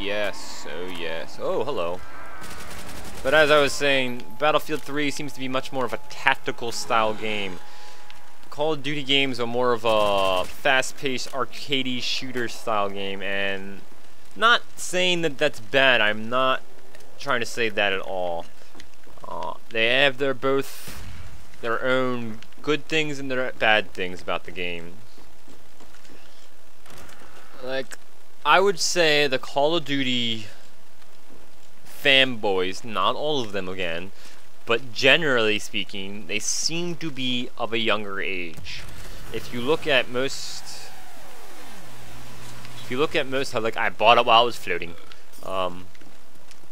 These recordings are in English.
yes, oh yes. Oh, hello. But as I was saying, Battlefield 3 seems to be much more of a tactical style game. Call of Duty games are more of a fast-paced, arcadey shooter style game, and not saying that that's bad. I'm not trying to say that at all. They have both their own good things and their bad things about the game. Like, I would say the Call of Duty fanboys, not all of them again, but generally speaking, they seem to be of a younger age. If you look at most, like, I bought it while I was floating.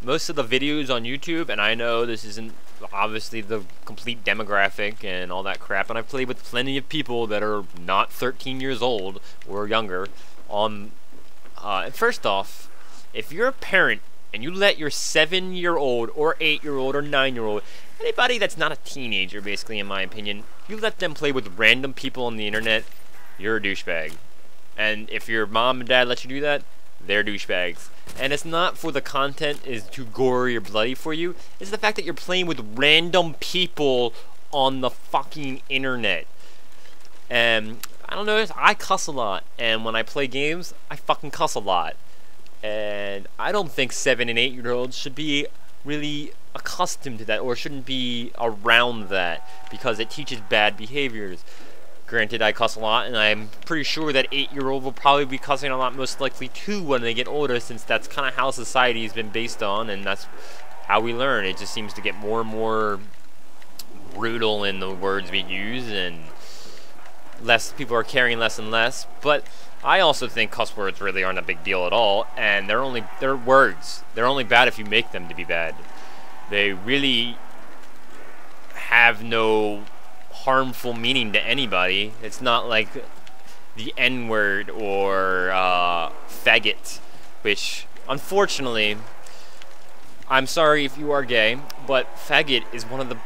Most of the videos on YouTube, and I know this isn't obviously the complete demographic and all that crap, and I've played with plenty of people that are not 13 years old or younger. First off, if you're a parent and you let your 7-year-old or 8-year-old or 9-year-old, anybody that's not a teenager, basically, in my opinion, you let them play with random people on the internet, you're a douchebag. And if your mom and dad let you do that, they're douchebags. And it's not for the content is too gory or bloody for you, it's the fact that you're playing with random people on the fucking internet. And I don't know, I cuss a lot, and when I play games, I fucking cuss a lot. And I don't think 7 and 8-year-olds should be really accustomed to that, or shouldn't be around that, because it teaches bad behaviors. Granted, I cuss a lot, and I'm pretty sure that 8-year-old will probably be cussing a lot, most likely too, when they get older, since that's kind of how society has been based on, and that's how we learn. It just seems to get more and more brutal in the words we use, and people are caring less and less. But I also think cuss words really aren't a big deal at all, and they're words. They're only bad if you make them to be bad. They really have no harmful meaning to anybody. It's not like the N-word or faggot, which, unfortunately, I'm sorry if you are gay, but faggot is one of the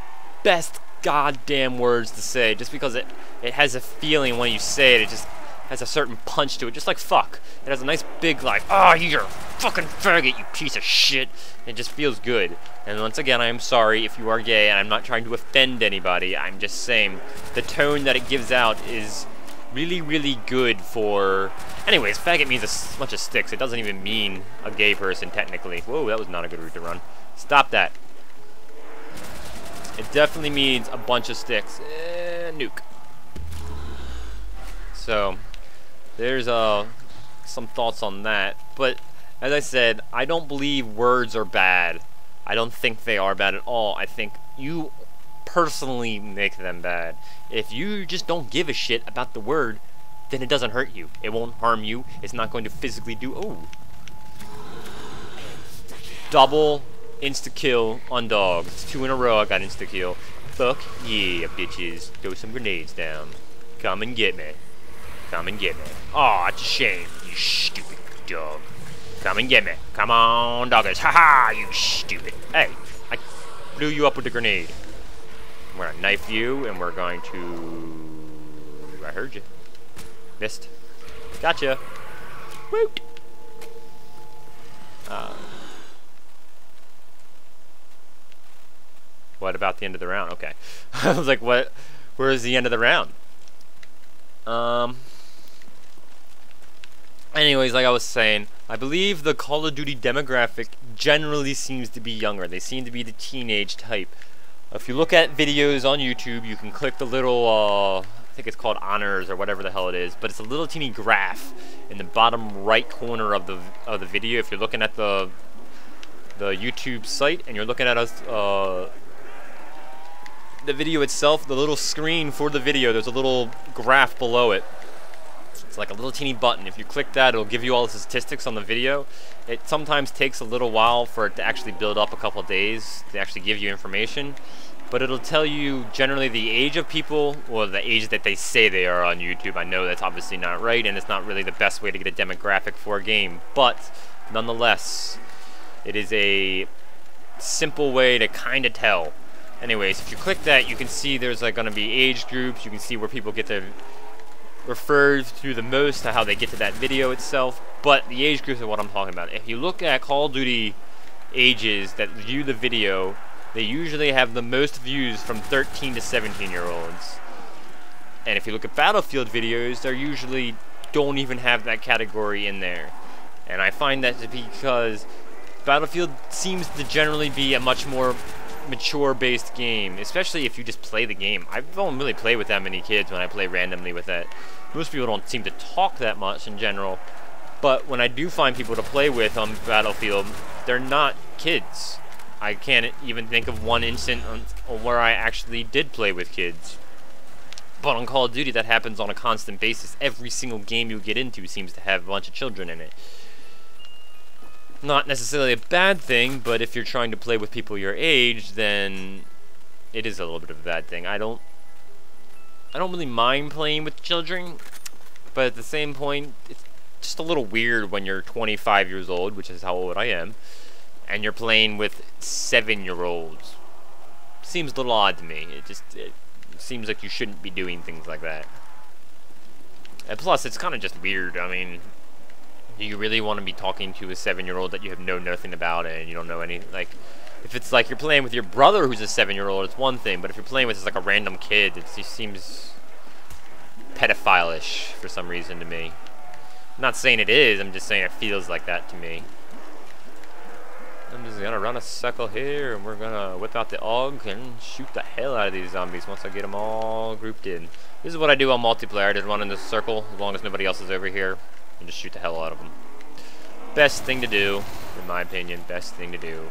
best goddamn words to say, just because it has a feeling when you say it. It just has a certain punch to it, just like fuck. It has a nice big, like, oh, you're a fucking faggot, you piece of shit. It just feels good. And once again, I am sorry if you are gay, and I'm not trying to offend anybody. I'm just saying the tone that it gives out is really, really good for... Anyways, faggot means a bunch of sticks. It doesn't even mean a gay person, technically. Whoa, that was not a good route to run. Stop that. It definitely means a bunch of sticks. Nuke. So, there's some thoughts on that. But, as I said, I don't believe words are bad. I don't think they are bad at all. I think you personally make them bad. If you just don't give a shit about the word, then it doesn't hurt you. It won't harm you. It's not going to physically do... Oh. Double insta-kill on dogs. It's 2 in a row I got insta-kill. Fuck yeah, bitches. Throw some grenades down. Come and get me. Come and get me. Aw, it's a shame, you stupid dog. Come and get me. Come on, doggers. Haha, you stupid. Hey, I blew you up with a grenade. I'm gonna knife you, and we're going to... I heard you. Missed. Gotcha. Woot! What about the end of the round? Okay. I was like, what? Where is the end of the round? Anyways, like I was saying, I believe the Call of Duty demographic generally seems to be younger. They seem to be the teenage type. If you look at videos on YouTube, you can click the little, I think it's called honors or whatever the hell it is, but it's a little teeny graph in the bottom right corner of the video. If you're looking at the YouTube site and you're looking at the video itself, the little screen for the video, there's a little graph below it. It's like a little teeny button. If you click that, it'll give you all the statistics on the video. It sometimes takes a little while for it to actually build up, a couple of days to actually give you information, but it'll tell you generally the age of people, or the age that they say they are on YouTube. I know that's obviously not right, and it's not really the best way to get a demographic for a game, but nonetheless, it is a simple way to kind of tell. Anyways, if you click that, you can see there's like going to be age groups. You can see where people get their refers to the most to how they get to that video itself, but the age groups are what I'm talking about. If you look at Call of Duty ages that view the video, they usually have the most views from 13 to 17-year-olds. And if you look at Battlefield videos, they usually don't even have that category in there. And I find that to be because Battlefield seems to generally be a much more mature-based game, especially if you just play the game. I don't really play with that many kids when I play randomly with it. Most people don't seem to talk that much in general, but when I do find people to play with on Battlefield, they're not kids. I can't even think of one instant where I actually did play with kids. But on Call of Duty, that happens on a constant basis. Every single game you get into seems to have a bunch of children in it. Not necessarily a bad thing, but if you're trying to play with people your age, then it is a little bit of a bad thing. I don't really mind playing with children, but at the same point, it's just a little weird when you're 25 years old, which is how old I am, and you're playing with 7-year-olds. Seems a little odd to me. It seems like you shouldn't be doing things like that. And plus, it's kind of just weird. I mean, do you really want to be talking to a 7-year-old that you have known nothing about and you don't know any, like, if it's like you're playing with your brother who's a 7-year-old, it's one thing, but if you're playing with just like a random kid, it just seems pedophile-ish for some reason to me. I'm not saying it is, I'm just saying it feels like that to me. I'm just gonna run a circle here, and we're gonna whip out the AUG and shoot the hell out of these zombies once I get them all grouped in. This is what I do on multiplayer. I just run in this circle as long as nobody else is over here and just shoot the hell out of them. Best thing to do, in my opinion. Best thing to do.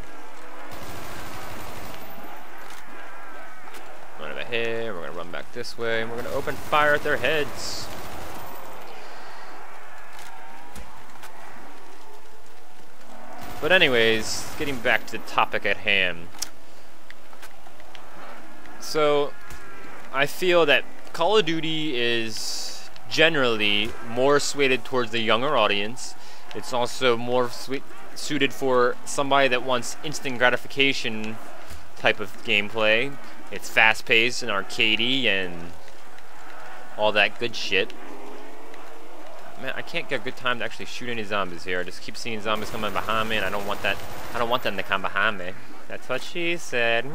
Run over here. We're gonna run back this way, and we're gonna open fire at their heads. But anyways, getting back to the topic at hand. So, I feel that Call of Duty is generally more suited towards the younger audience. It's also more suited for somebody that wants instant gratification type of gameplay. It's fast-paced and arcadey and all that good shit. Man, I can't get a good time to actually shoot any zombies here. I just keep seeing zombies coming behind me, and I don't want that. I don't want them to come behind me. That's what she said.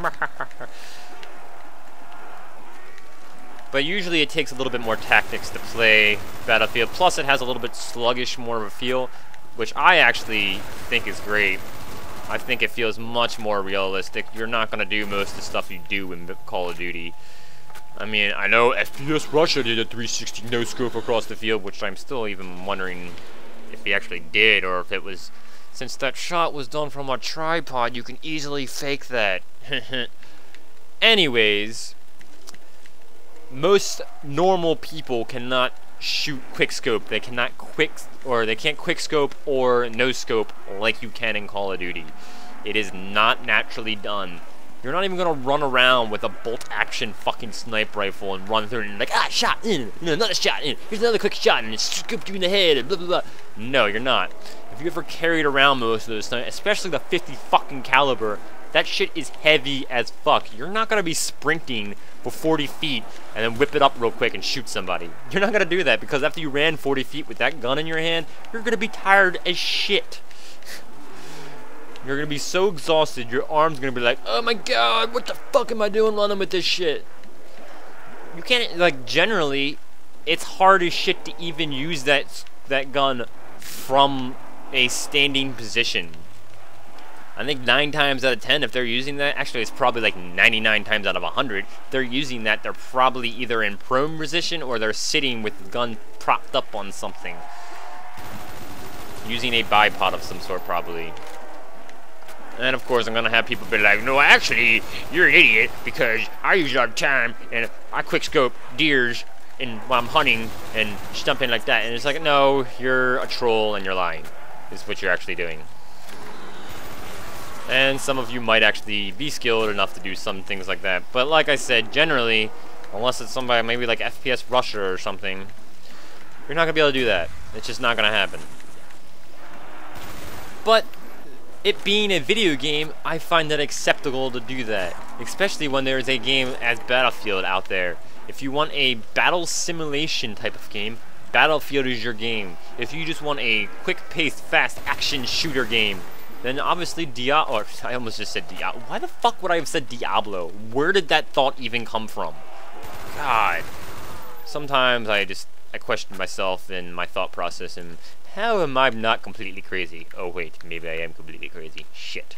But usually it takes a little bit more tactics to play Battlefield. Plus, it has a little bit sluggish, more of a feel, which I actually think is great. I think it feels much more realistic. You're not going to do most of the stuff you do in Call of Duty. I mean, I know FPS Russia did a 360 no-scope across the field, which I'm still even wondering if he actually did, or if it was... Since that shot was done from a tripod, you can easily fake that. Anyways, most normal people cannot shoot quickscope. They cannot they can't quickscope or no-scope like you can in Call of Duty. It is not naturally done. You're not even gonna run around with a bolt-action fucking sniper rifle and run through and like, ah, shot in, another shot in, here's another quick shot, and it scooped you in the head, and blah blah blah. No, you're not. If you ever carried around most of those, especially the 50 fucking caliber, that shit is heavy as fuck. You're not gonna be sprinting for 40 feet and then whip it up real quick and shoot somebody. You're not gonna do that because after you ran 40 feet with that gun in your hand, you're gonna be tired as shit. You're gonna be so exhausted, your arm's gonna be like, oh my god, what the fuck am I doing running with this shit? You can't, like, generally, it's hard as shit to even use that gun from a standing position. I think 9 times out of 10, if they're using that, actually it's probably like 99 times out of 100, if they're using that, they're probably either in prone position or they're sitting with the gun propped up on something. Using a bipod of some sort, probably. And of course, I'm gonna have people be like, no, actually, you're an idiot because I use it all the time and I quickscope deers while I'm hunting and stumping like that. And it's like, no, you're a troll and you're lying, is what you're actually doing. And some of you might actually be skilled enough to do some things like that. But like I said, generally, unless it's somebody maybe like FPS Russia or something, you're not gonna be able to do that. It's just not gonna happen. But it being a video game, I find that acceptable to do that. Especially when there's a game as Battlefield out there. If you want a battle simulation type of game, Battlefield is your game. If you just want a quick-paced, fast action shooter game, then obviously Diablo. I almost just said Diablo. Why the fuck would I have said Diablo? Where did that thought even come from? God. Sometimes I question myself and my thought process, and how am I not completely crazy? Oh wait, maybe I am completely crazy. Shit.